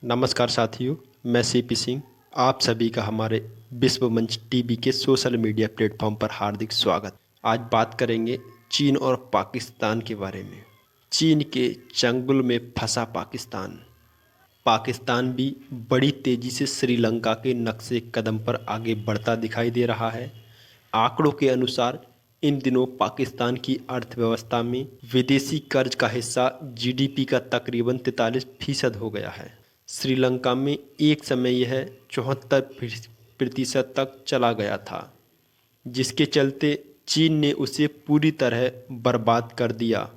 नमस्कार साथियों, मैं सीपी सिंह। आप सभी का हमारे विश्व मंच टीवी के सोशल मीडिया प्लेटफॉर्म पर हार्दिक स्वागत। आज बात करेंगे चीन और पाकिस्तान के बारे में। चीन के चंगुल में फंसा पाकिस्तान। पाकिस्तान भी बड़ी तेजी से श्रीलंका के नक्शे कदम पर आगे बढ़ता दिखाई दे रहा है। आंकड़ों के अनुसार इन दिनों पाकिस्तान की अर्थव्यवस्था में विदेशी कर्ज का हिस्सा जीडीपी का तकरीबन 43% हो गया है। श्रीलंका में एक समय यह 74% तक चला गया था, जिसके चलते चीन ने उसे पूरी तरह बर्बाद कर दिया।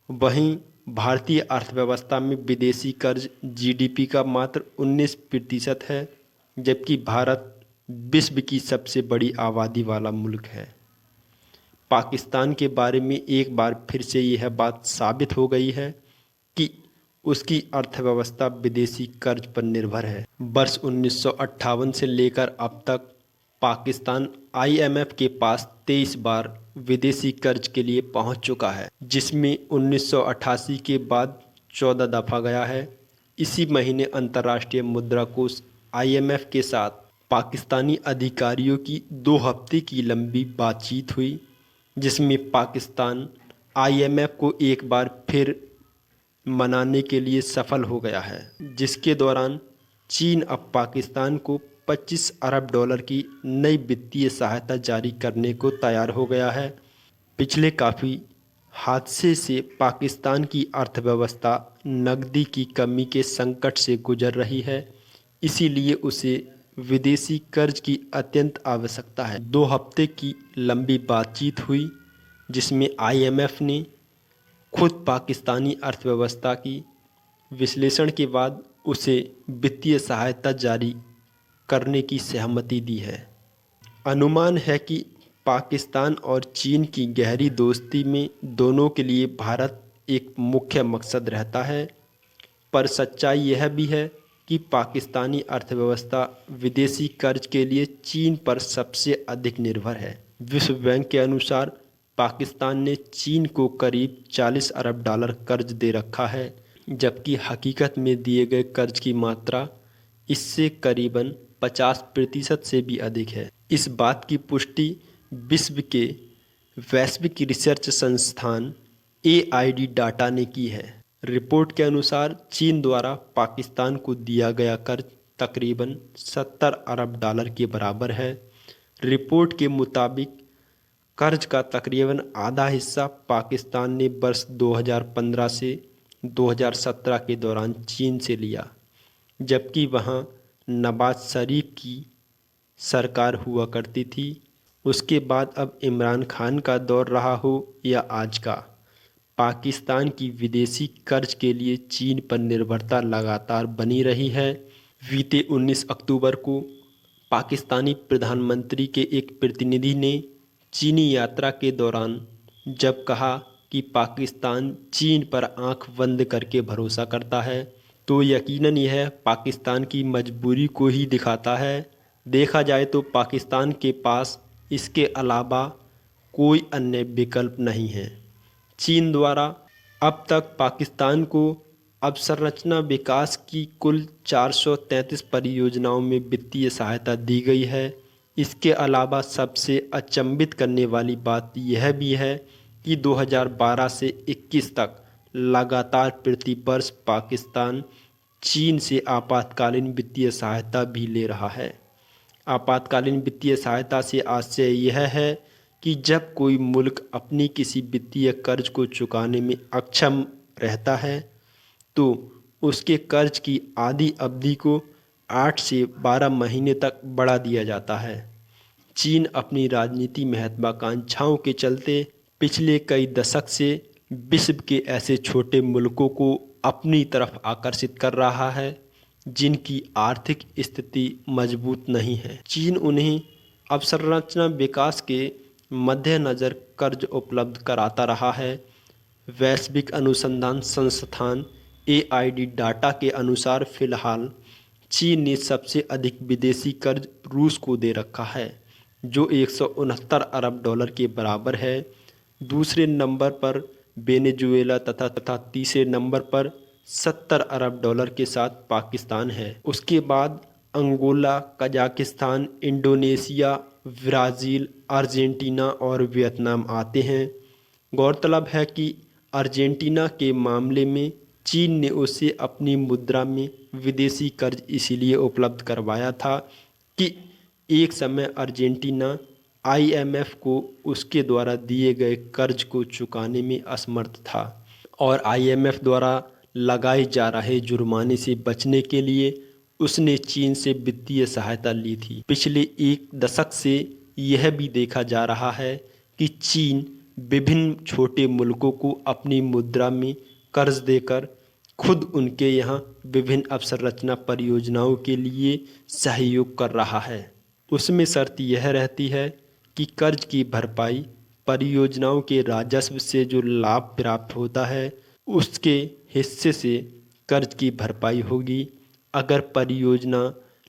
वहीं भारतीय अर्थव्यवस्था में विदेशी कर्ज जीडीपी का मात्र 19% है, जबकि भारत विश्व की सबसे बड़ी आबादी वाला मुल्क है। पाकिस्तान के बारे में एक बार फिर से यह बात साबित हो गई है कि उसकी अर्थव्यवस्था विदेशी कर्ज पर निर्भर है। वर्ष 1958 से लेकर अब तक पाकिस्तान आईएमएफ के पास 23 बार विदेशी कर्ज के लिए पहुंच चुका है, जिसमें 1988 के बाद 14 दफा गया है। इसी महीने अंतर्राष्ट्रीय मुद्रा कोष आईएमएफ के साथ पाकिस्तानी अधिकारियों की 2 हफ्ते की लंबी बातचीत हुई, जिसमें पाकिस्तान आईएमएफ को एक बार फिर मनाने के लिए सफल हो गया है, जिसके दौरान चीन अब पाकिस्तान को $25 अरब की नई वित्तीय सहायता जारी करने को तैयार हो गया है। पिछले काफ़ी हादसे से पाकिस्तान की अर्थव्यवस्था नकदी की कमी के संकट से गुजर रही है, इसीलिए उसे विदेशी कर्ज की अत्यंत आवश्यकता है। 2 हफ्ते की लंबी बातचीत हुई, जिसमें आईएमएफ ने खुद पाकिस्तानी अर्थव्यवस्था की विश्लेषण के बाद उसे वित्तीय सहायता जारी करने की सहमति दी है। अनुमान है कि पाकिस्तान और चीन की गहरी दोस्ती में दोनों के लिए भारत एक मुख्य मकसद रहता है, पर सच्चाई यह भी है कि पाकिस्तानी अर्थव्यवस्था विदेशी कर्ज के लिए चीन पर सबसे अधिक निर्भर है। विश्व बैंक के अनुसार पाकिस्तान ने चीन को करीब $40 अरब कर्ज दे रखा है, जबकि हकीकत में दिए गए कर्ज की मात्रा इससे करीबन 50% से भी अधिक है। इस बात की पुष्टि विश्व के वैश्विक रिसर्च संस्थान AID डाटा ने की है। रिपोर्ट के अनुसार चीन द्वारा पाकिस्तान को दिया गया कर्ज तकरीबन $70 अरब के बराबर है। रिपोर्ट के मुताबिक कर्ज का तकरीबन आधा हिस्सा पाकिस्तान ने वर्ष 2015 से 2017 के दौरान चीन से लिया, जबकि वहां नवाज शरीफ की सरकार हुआ करती थी। उसके बाद अब इमरान खान का दौर रहा हो या आज का, पाकिस्तान की विदेशी कर्ज के लिए चीन पर निर्भरता लगातार बनी रही है। बीते 19 अक्टूबर को पाकिस्तानी प्रधानमंत्री के एक प्रतिनिधि ने चीनी यात्रा के दौरान जब कहा कि पाकिस्तान चीन पर आंख बंद करके भरोसा करता है, तो यकीनन यह पाकिस्तान की मजबूरी को ही दिखाता है। देखा जाए तो पाकिस्तान के पास इसके अलावा कोई अन्य विकल्प नहीं है। चीन द्वारा अब तक पाकिस्तान को अवसंरचना विकास की कुल 433 परियोजनाओं में वित्तीय सहायता दी गई है। इसके अलावा सबसे अचंभित करने वाली बात यह भी है कि 2012 से 21 तक लगातार प्रति वर्ष पाकिस्तान चीन से आपातकालीन वित्तीय सहायता भी ले रहा है। आपातकालीन वित्तीय सहायता से आशय यह है कि जब कोई मुल्क अपनी किसी वित्तीय कर्ज को चुकाने में अक्षम रहता है, तो उसके कर्ज की आधी अवधि को 8 से 12 महीने तक बढ़ा दिया जाता है। चीन अपनी राजनीति महत्वाकांक्षाओं के चलते पिछले कई दशक से विश्व के ऐसे छोटे मुल्कों को अपनी तरफ आकर्षित कर रहा है जिनकी आर्थिक स्थिति मजबूत नहीं है। चीन उन्हें अवसंरचना विकास के मद्देनज़र कर्ज उपलब्ध कराता रहा है। वैश्विक अनुसंधान संस्थान AID डाटा के अनुसार फिलहाल चीन ने सबसे अधिक विदेशी कर्ज रूस को दे रखा है, जो $169 अरब के बराबर है। दूसरे नंबर पर वेनेजुएला तथा तीसरे नंबर पर $70 अरब के साथ पाकिस्तान है। उसके बाद Angola, Kazakhstan, Indonesia, Brazil, Argentina और वियतनाम आते हैं। गौरतलब है कि अर्जेंटीना के मामले में चीन ने उसे अपनी मुद्रा में विदेशी कर्ज इसीलिए उपलब्ध करवाया था कि एक समय अर्जेंटीना IMF को उसके द्वारा दिए गए कर्ज को चुकाने में असमर्थ था और IMF द्वारा लगाए जा रहे जुर्माने से बचने के लिए उसने चीन से वित्तीय सहायता ली थी। पिछले एक दशक से यह भी देखा जा रहा है कि चीन विभिन्न छोटे मुल्कों को अपनी मुद्रा में कर्ज देकर खुद उनके यहाँ विभिन्न अवसंरचना परियोजनाओं के लिए सहयोग कर रहा है। उसमें शर्त यह रहती है कि कर्ज की भरपाई परियोजनाओं के राजस्व से जो लाभ प्राप्त होता है उसके हिस्से से कर्ज की भरपाई होगी। अगर परियोजना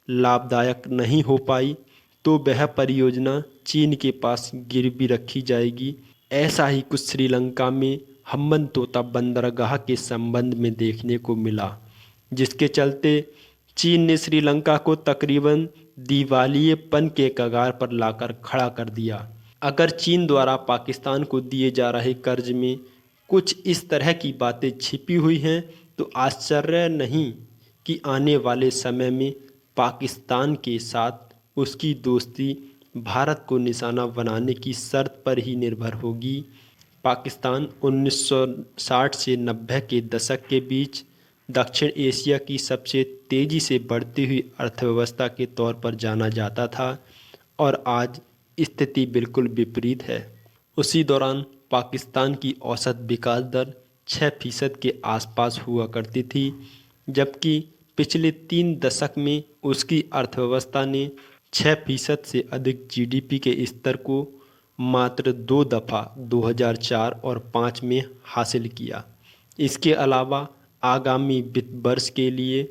लाभदायक नहीं हो पाई तो वह परियोजना चीन के पास गिरवी रखी जाएगी। ऐसा ही कुछ श्रीलंका में हम्बनतोता बंदरगाह के संबंध में देखने को मिला, जिसके चलते चीन ने श्रीलंका को तकरीबन दिवालियेपन के कगार पर लाकर खड़ा कर दिया। अगर चीन द्वारा पाकिस्तान को दिए जा रहे कर्ज में कुछ इस तरह की बातें छिपी हुई हैं तो आश्चर्य नहीं कि आने वाले समय में पाकिस्तान के साथ उसकी दोस्ती भारत को निशाना बनाने की शर्त पर ही निर्भर होगी। पाकिस्तान 1960 से 90 के दशक के बीच दक्षिण एशिया की सबसे तेज़ी से बढ़ती हुई अर्थव्यवस्था के तौर पर जाना जाता था और आज स्थिति बिल्कुल विपरीत है। उसी दौरान पाकिस्तान की औसत विकास दर 6% के आसपास हुआ करती थी, जबकि पिछले 3 दशक में उसकी अर्थव्यवस्था ने 6% से अधिक GDP के स्तर को मात्र 2 दफ़ा 2004 और 2005 में हासिल किया। इसके अलावा आगामी वित्त वर्ष के लिए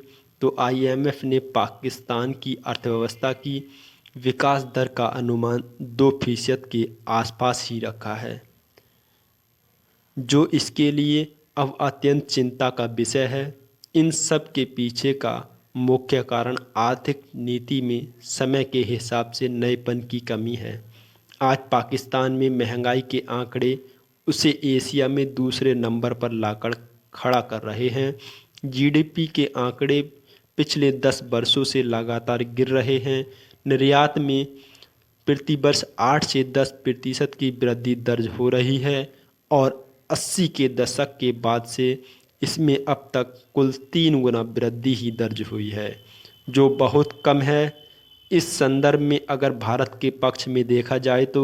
तो IMF ने पाकिस्तान की अर्थव्यवस्था की विकास दर का अनुमान 2% के आसपास ही रखा है, जो इसके लिए अब अत्यंत चिंता का विषय है। इन सब के पीछे का मुख्य कारण आर्थिक नीति में समय के हिसाब से नएपन की कमी है। आज पाकिस्तान में महंगाई के आंकड़े उसे एशिया में दूसरे नंबर पर लाकर खड़ा कर रहे हैं। GDP के आंकड़े पिछले 10 वर्षों से लगातार गिर रहे हैं। निर्यात में प्रतिवर्ष 8 से 10% की वृद्धि दर्ज हो रही है और 80 के दशक के बाद से इसमें अब तक कुल 3 गुना वृद्धि ही दर्ज हुई है, जो बहुत कम है। इस संदर्भ में अगर भारत के पक्ष में देखा जाए तो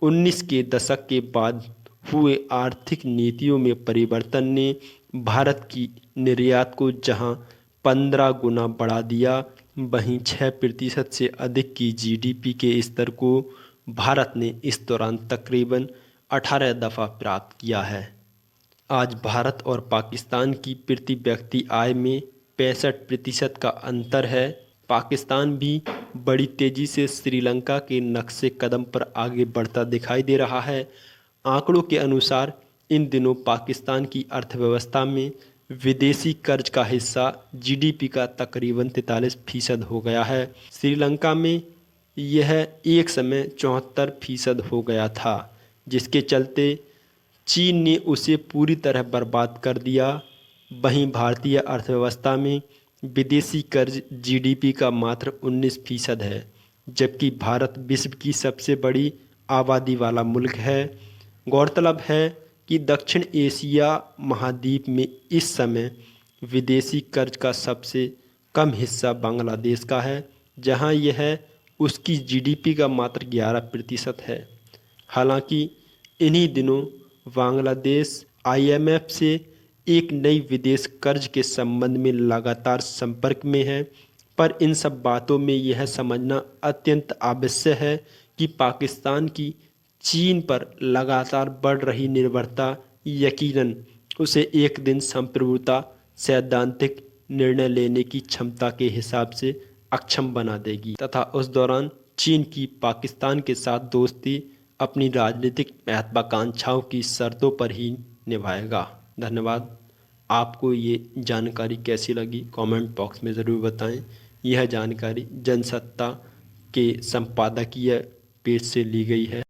19 के दशक के बाद हुए आर्थिक नीतियों में परिवर्तन ने भारत की निर्यात को जहां 15 गुना बढ़ा दिया, वहीं 6% से अधिक की GDP के स्तर को भारत ने इस दौरान तकरीबन 18 दफ़ा प्राप्त किया है। आज भारत और पाकिस्तान की प्रति व्यक्ति आय में 65% का अंतर है। पाकिस्तान भी बड़ी तेज़ी से श्रीलंका के नक्शे कदम पर आगे बढ़ता दिखाई दे रहा है। आंकड़ों के अनुसार इन दिनों पाकिस्तान की अर्थव्यवस्था में विदेशी कर्ज का हिस्सा GDP का तकरीबन 43% हो गया है। श्रीलंका में यह एक समय 74% हो गया था, जिसके चलते चीन ने उसे पूरी तरह बर्बाद कर दिया। वहीं भारतीय अर्थव्यवस्था में विदेशी कर्ज GDP का मात्र 19% है, जबकि भारत विश्व की सबसे बड़ी आबादी वाला मुल्क है। गौरतलब है कि दक्षिण एशिया महाद्वीप में इस समय विदेशी कर्ज का सबसे कम हिस्सा बांग्लादेश का है, जहां यह उसकी GDP का मात्र 11% है। हालांकि इन्हीं दिनों बांग्लादेश IMF से एक नई विदेश कर्ज के संबंध में लगातार संपर्क में है, पर इन सब बातों में यह समझना अत्यंत आवश्यक है कि पाकिस्तान की चीन पर लगातार बढ़ रही निर्भरता यकीनन उसे एक दिन संप्रभुता सैद्धांतिक निर्णय लेने की क्षमता के हिसाब से अक्षम बना देगी तथा उस दौरान चीन की पाकिस्तान के साथ दोस्ती अपनी राजनीतिक महत्वाकांक्षाओं की शर्तों पर ही निभाएगा। धन्यवाद। आपको ये जानकारी कैसी लगी कमेंट बॉक्स में ज़रूर बताएं। यह जानकारी जनसत्ता के संपादकीय पेज से ली गई है।